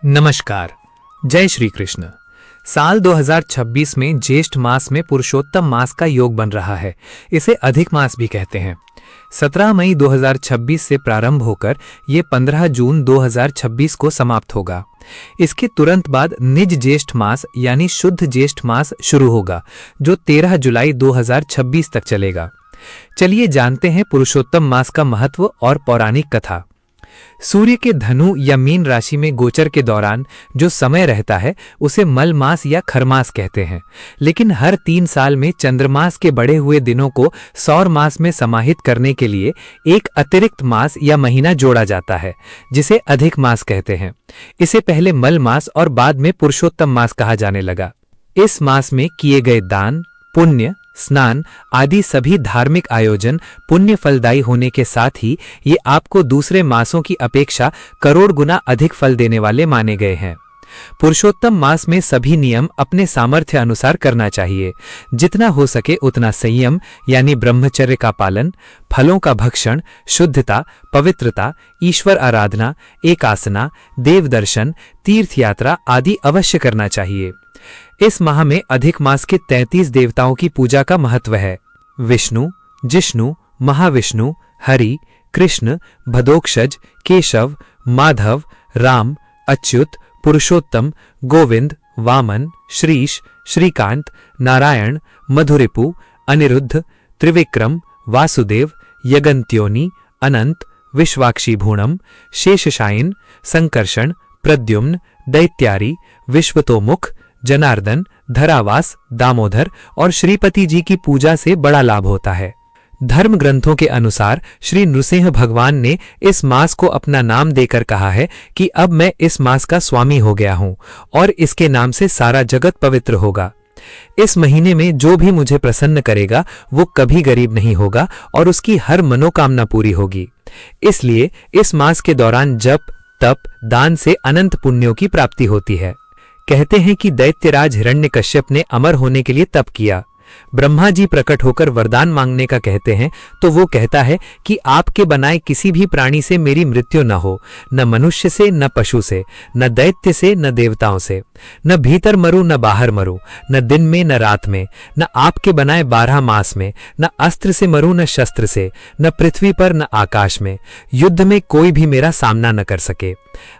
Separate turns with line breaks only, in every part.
नमस्कार, जय श्री कृष्ण। साल 2026 में ज्येष्ठ मास में पुरुषोत्तम मास का योग बन रहा है। इसे अधिक मास भी कहते हैं। 17 मई 2026 से प्रारंभ होकर ये 15 जून 2026 को समाप्त होगा। इसके तुरंत बाद निज ज्येष्ठ मास यानी शुद्ध ज्येष्ठ मास शुरू होगा, जो 13 जुलाई 2026 तक चलेगा। चलिए जानते हैं पुरुषोत्तम मास का महत्व और पौराणिक कथा। सूर्य के धनु या मीन राशि में गोचर के दौरान जो समय रहता है उसे मल मास या खरमास कहते हैं, लेकिन हर 3 साल में चंद्रमास के बढ़े हुए दिनों को सौर मास में समाहित करने के लिए एक अतिरिक्त मास या महीना जोड़ा जाता है, जिसे अधिक मास कहते हैं। इसे पहले मल मास और बाद में पुरुषोत्तम मास कहा जाने लगा। इस मास में किए गए दान, पुण्य, स्नान आदि सभी धार्मिक आयोजन पुण्य फलदायी होने के साथ ही ये आपको दूसरे मासों की अपेक्षा करोड़ गुना अधिक फल देने वाले माने गए हैं। पुरुषोत्तम मास में सभी नियम अपने सामर्थ्य अनुसार करना चाहिए। जितना हो सके उतना संयम यानी ब्रह्मचर्य का पालन, फलों का भक्षण, शुद्धता, पवित्रता, ईश्वर आराधना, एकासना, देव दर्शन, तीर्थ यात्रा आदि अवश्य करना चाहिए। इस माह में अधिक मास के 33 देवताओं की पूजा का महत्व है। विष्णु, जिष्णु, महाविष्णु, हरि, कृष्ण, भदोक्षज, केशव, माधव, राम, अच्युत, पुरुषोत्तम, गोविंद, वामन, श्रीश, श्रीकांत, नारायण, मधुरिपु, अनिरुद्ध, त्रिविक्रम, वासुदेव, यगन्त्योनि, अनंत, विश्वाक्षी भूणम, शेषशायन, संकर्षण, प्रद्युम्न, दैत्यारी, विश्वतोमुख, जनार्दन, धरावास, दामोदर और श्रीपति जी की पूजा से बड़ा लाभ होता है। धर्म ग्रंथों के अनुसार श्री नृसिंह भगवान ने इस मास को अपना नाम देकर कहा है कि अब मैं इस मास का स्वामी हो गया हूं और इसके नाम से सारा जगत पवित्र होगा। इस महीने में जो भी मुझे प्रसन्न करेगा वो कभी गरीब नहीं होगा और उसकी हर मनोकामना पूरी होगी। इसलिए इस मास के दौरान जप, तप, दान से अनंत पुण्यों की प्राप्ति होती है। कहते हैं कि दैत्यराज हिरण्यकश्यप ने अमर होने के लिए तप किया। ब्रह्मा जी प्रकट होकर वरदान मांगने का कहते हैं तो वो कहता है कि आपके बनाए किसी भी प्राणी से मेरी मृत्यु न हो, न मनुष्य से, न पशु से, न दैत्य से, न देवताओं से, न भीतर मरूं न बाहर मरूं, न दिन में न रात में, न आपके बनाए 12 मास में, न अस्त्र से मरूं न शस्त्र से, न पृथ्वी पर न आकाश में, युद्ध में कोई भी मेरा सामना न कर सके।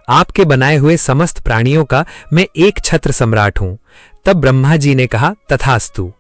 आपके बनाए हुए समस्त प्राणियों का मैं एक छत्र सम्राट हूं। तब ब्रह्मा जी ने कहा तथास्तु।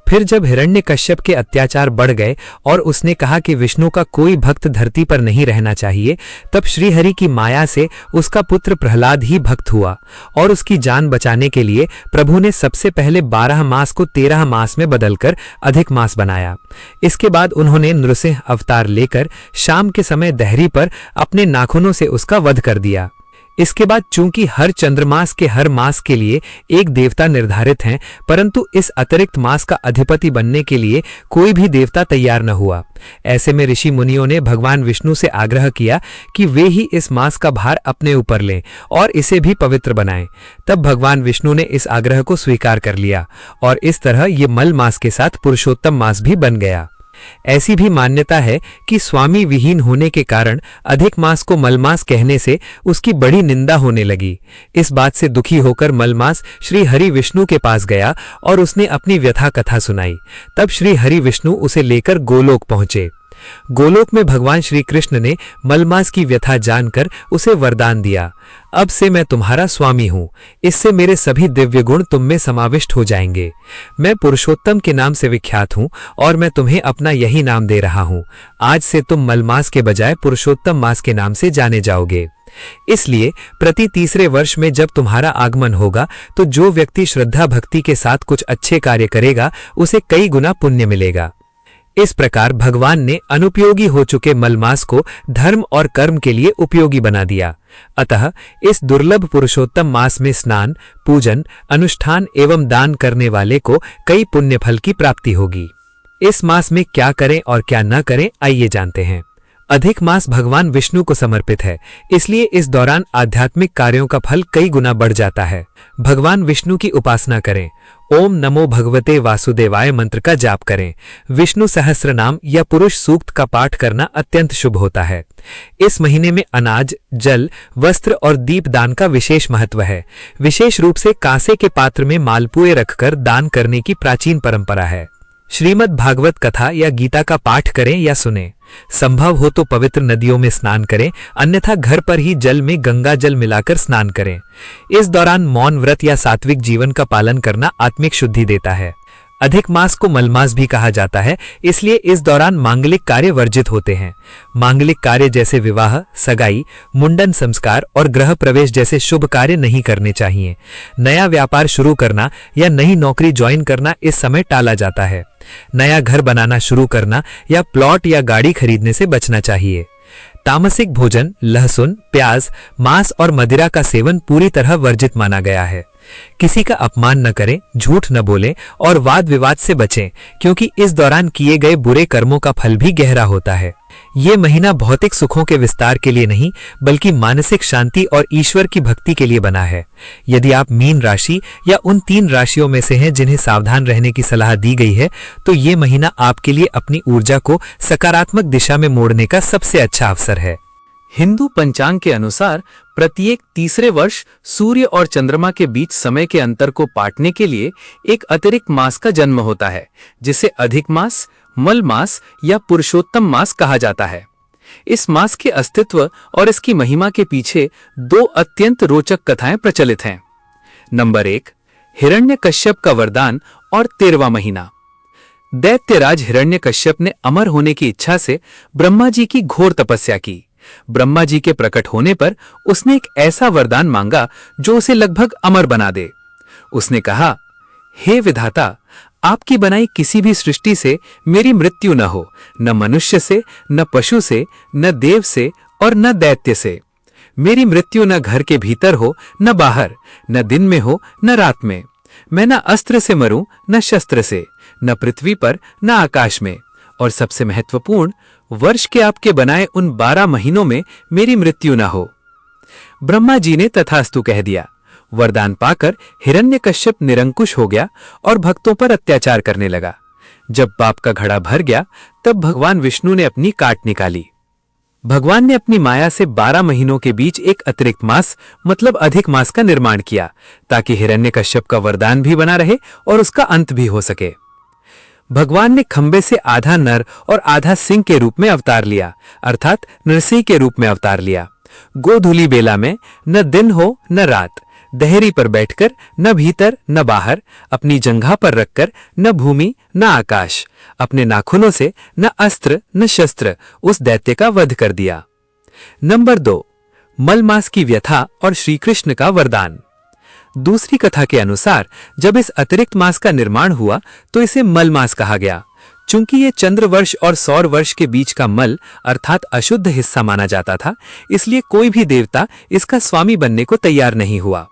फिर जब हिरण्यकश्यप के अत्याचार बढ़ गए और उसने कहा कि विष्णु का कोई भक्त धरती पर नहीं रहना चाहिए, तब श्रीहरि की माया से उसका पुत्र प्रहलाद ही भक्त हुआ और उसकी जान बचाने के लिए प्रभु ने सबसे पहले 12 मास को 13 मास में बदलकर अधिक मास बनाया। इसके बाद उन्होंने नृसिंह अवतार लेकर शाम के समय दहरी पर अपने नाखूनों से उसका वध कर दिया। इसके बाद चूंकि हर चंद्रमास के हर मास के लिए एक देवता निर्धारित हैं, परंतु इस अतिरिक्त मास का अधिपति बनने के लिए कोई भी देवता तैयार न हुआ। ऐसे में ऋषि मुनियों ने भगवान विष्णु से आग्रह किया कि वे ही इस मास का भार अपने ऊपर लें और इसे भी पवित्र बनाएं। तब भगवान विष्णु ने इस आग्रह को स्वीकार कर लिया और इस तरह ये मल मास के साथ पुरुषोत्तम मास भी बन गया। ऐसी भी मान्यता है कि स्वामी विहीन होने के कारण अधिक मास को मलमास कहने से उसकी बड़ी निंदा होने लगी। इस बात से दुखी होकर मलमास श्री हरि विष्णु के पास गया और उसने अपनी व्यथा कथा सुनाई। तब श्री हरि विष्णु उसे लेकर गोलोक पहुंचे। गोलोक में भगवान श्री कृष्ण ने मलमास की व्यथा जानकर उसे वरदान दिया, अब से मैं तुम्हारा स्वामी हूं, इससे मेरे सभी दिव्य गुण तुम में समाविष्ट हो जाएंगे। मैं पुरुषोत्तम के नाम से विख्यात हूं और मैं तुम्हें अपना यही नाम दे रहा हूं। आज से तुम मलमास के बजाय पुरुषोत्तम मास के नाम से जाने जाओगे। इसलिए प्रति तीसरे वर्ष में जब तुम्हारा आगमन होगा तो जो व्यक्ति श्रद्धा भक्ति के साथ कुछ अच्छे कार्य करेगा उसे कई गुना पुण्य मिलेगा। इस प्रकार भगवान ने अनुपयोगी हो चुके मलमास को धर्म और कर्म के लिए उपयोगी बना दिया। अतः इस दुर्लभ पुरुषोत्तम मास में स्नान, पूजन, अनुष्ठान एवं दान करने वाले को कई पुण्य फल की प्राप्ति होगी। इस मास में क्या करें और क्या न करें, आइए जानते हैं। अधिक मास भगवान विष्णु को समर्पित है, इसलिए इस दौरान आध्यात्मिक कार्यों का फल कई गुना बढ़ जाता है। भगवान विष्णु की उपासना करें। ओम नमो भगवते वासुदेवाय मंत्र का जाप करें। विष्णु सहस्त्र नाम या पुरुष सूक्त का पाठ करना अत्यंत शुभ होता है। इस महीने में अनाज, जल, वस्त्र और दीप दान का विशेष महत्व है। विशेष रूप से कांसे के पात्र में मालपुए रखकर दान करने की प्राचीन परंपरा है। श्रीमद् भागवत कथा या गीता का पाठ करें या सुनें। संभव हो तो पवित्र नदियों में स्नान करें, अन्यथा घर पर ही जल में गंगा जल मिलाकर स्नान करें। इस दौरान मौन व्रत या सात्विक जीवन का पालन करना आत्मिक शुद्धि देता है। अधिक मास को मलमास भी कहा जाता है, इसलिए इस दौरान मांगलिक कार्य वर्जित होते हैं। मांगलिक कार्य जैसे विवाह, सगाई, मुंडन संस्कार और गृह प्रवेश जैसे शुभ कार्य नहीं करने चाहिए। नया व्यापार शुरू करना या नई नौकरी ज्वाइन करना इस समय टाला जाता है। नया घर बनाना शुरू करना या प्लॉट या गाड़ी खरीदने से बचना चाहिए। तामसिक भोजन, लहसुन, प्याज, मांस और मदिरा का सेवन पूरी तरह वर्जित माना गया है। किसी का अपमान न करें, झूठ न बोलें और वाद विवाद से बचें, क्योंकि इस दौरान किए गए बुरे कर्मों का फल भी गहरा होता है। ये महीना भौतिक सुखों के विस्तार के लिए नहीं, बल्कि मानसिक शांति और ईश्वर की भक्ति के लिए बना है। यदि आप मीन राशि या उन 3 राशियों में से हैं जिन्हें सावधान रहने की सलाह दी गई है, तो ये महीना आपके लिए अपनी ऊर्जा को सकारात्मक दिशा में मोड़ने का सबसे अच्छा अवसर है।
हिंदू पंचांग के अनुसार प्रत्येक तीसरे वर्ष सूर्य और चंद्रमा के बीच समय के अंतर को पाटने के लिए एक अतिरिक्त मास का जन्म होता है, जिसे अधिक मास, मल मास या पुरुषोत्तम मास कहा जाता है। इस मास के अस्तित्व और इसकी महिमा के पीछे 2 अत्यंत रोचक कथाएं प्रचलित हैं। नंबर 1, हिरण्यकश्यप का वरदान और 13वां महीना। दैत्यराज हिरण्यकश्यप ने अमर होने की इच्छा से ब्रह्मा जी की घोर तपस्या की। ब्रह्मा जी के प्रकट होने पर उसने एक ऐसा वरदान मांगा जो उसे लगभग अमर बना दे। उसने कहा, हे विधाता, आपकी बनाई किसी भी सृष्टि से मेरी मृत्यु न हो, न मनुष्य से, न पशु से, न देव से और न दैत्य से। मेरी मृत्यु न घर के भीतर हो, न बाहर, न दिन में हो, न रात में। मैं न अस्त्र से मरूं, न शस्त्र से, न पृथ्वी पर, न आकाश में। और सबसे महत्वपूर्ण, वर्ष के आपके बनाए उन 12 महीनों में मेरी मृत्यु न हो। ब्रह्मा जी ने तथास्तु कह दिया। वरदान पाकर हिरण्यकश्यप निरंकुश हो गया और भक्तों पर अत्याचार करने लगा। जब पाप का घड़ा भर गया, तब भगवान विष्णु ने अपनी काट निकाली। भगवान ने अपनी माया से 12 महीनों के बीच एक अतिरिक्त मास मतलब अधिक मास का निर्माण किया, ताकि हिरण्यकश्यप का वरदान भी बना रहे और उसका अंत भी हो सके। भगवान ने खंबे से आधा नर और आधा सिंह के रूप में अवतार लिया, अर्थात नरसिंह के रूप में अवतार लिया। गोधूली बेला में न दिन हो न रात, दहरी पर बैठकर न भीतर न बाहर, अपनी जंघा पर रखकर न भूमि न आकाश, अपने नाखूनों से न अस्त्र न शस्त्र उस दैत्य का वध कर दिया। नंबर 2, मलमास की व्यथा और श्री कृष्ण का वरदान। दूसरी कथा के अनुसार जब इस अतिरिक्त मास का निर्माण हुआ तो इसे मल मास कहा गया। चूंकि ये चंद्र वर्ष और सौर वर्ष के बीच का मल अर्थात अशुद्ध हिस्सा माना जाता था, इसलिए कोई भी देवता इसका स्वामी बनने को तैयार नहीं हुआ।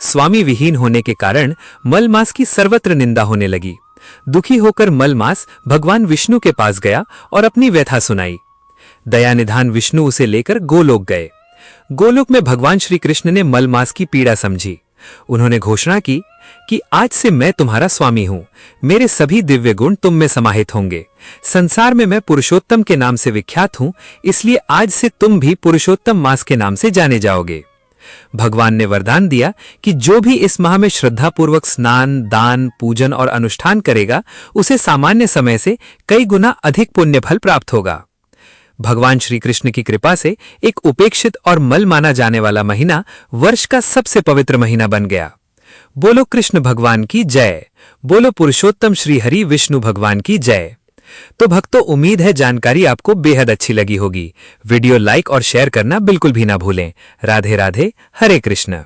स्वामी विहीन होने के कारण मल मास की सर्वत्र निंदा होने लगी। दुखी होकर मल मास भगवान विष्णु के पास गया और अपनी व्यथा सुनाई। दयानिधान विष्णु उसे लेकर गोलोक गए। गोलोक में भगवान श्री कृष्ण ने मल मास की पीड़ा समझी। उन्होंने घोषणा की कि आज से मैं तुम्हारा स्वामी हूं, मेरे सभी दिव्य गुण तुम में समाहित होंगे। संसार में मैं पुरुषोत्तम के नाम से विख्यात हूं, इसलिए आज से तुम भी पुरुषोत्तम मास के नाम से जाने जाओगे। भगवान ने वरदान दिया कि जो भी इस माह में श्रद्धापूर्वक स्नान, दान, पूजन और अनुष्ठान करेगा, उसे सामान्य समय से कई गुना अधिक पुण्य फल प्राप्त होगा। भगवान श्री कृष्ण की कृपा से एक उपेक्षित और मल माना जाने वाला महीना वर्ष का सबसे पवित्र महीना बन गया। बोलो कृष्ण भगवान की जय, बोलो पुरुषोत्तम श्री हरि विष्णु भगवान की जय। तो भक्तों, उम्मीद है जानकारी आपको बेहद अच्छी लगी होगी। वीडियो लाइक और शेयर करना बिल्कुल भी ना भूलें। राधे राधे, हरे कृष्ण।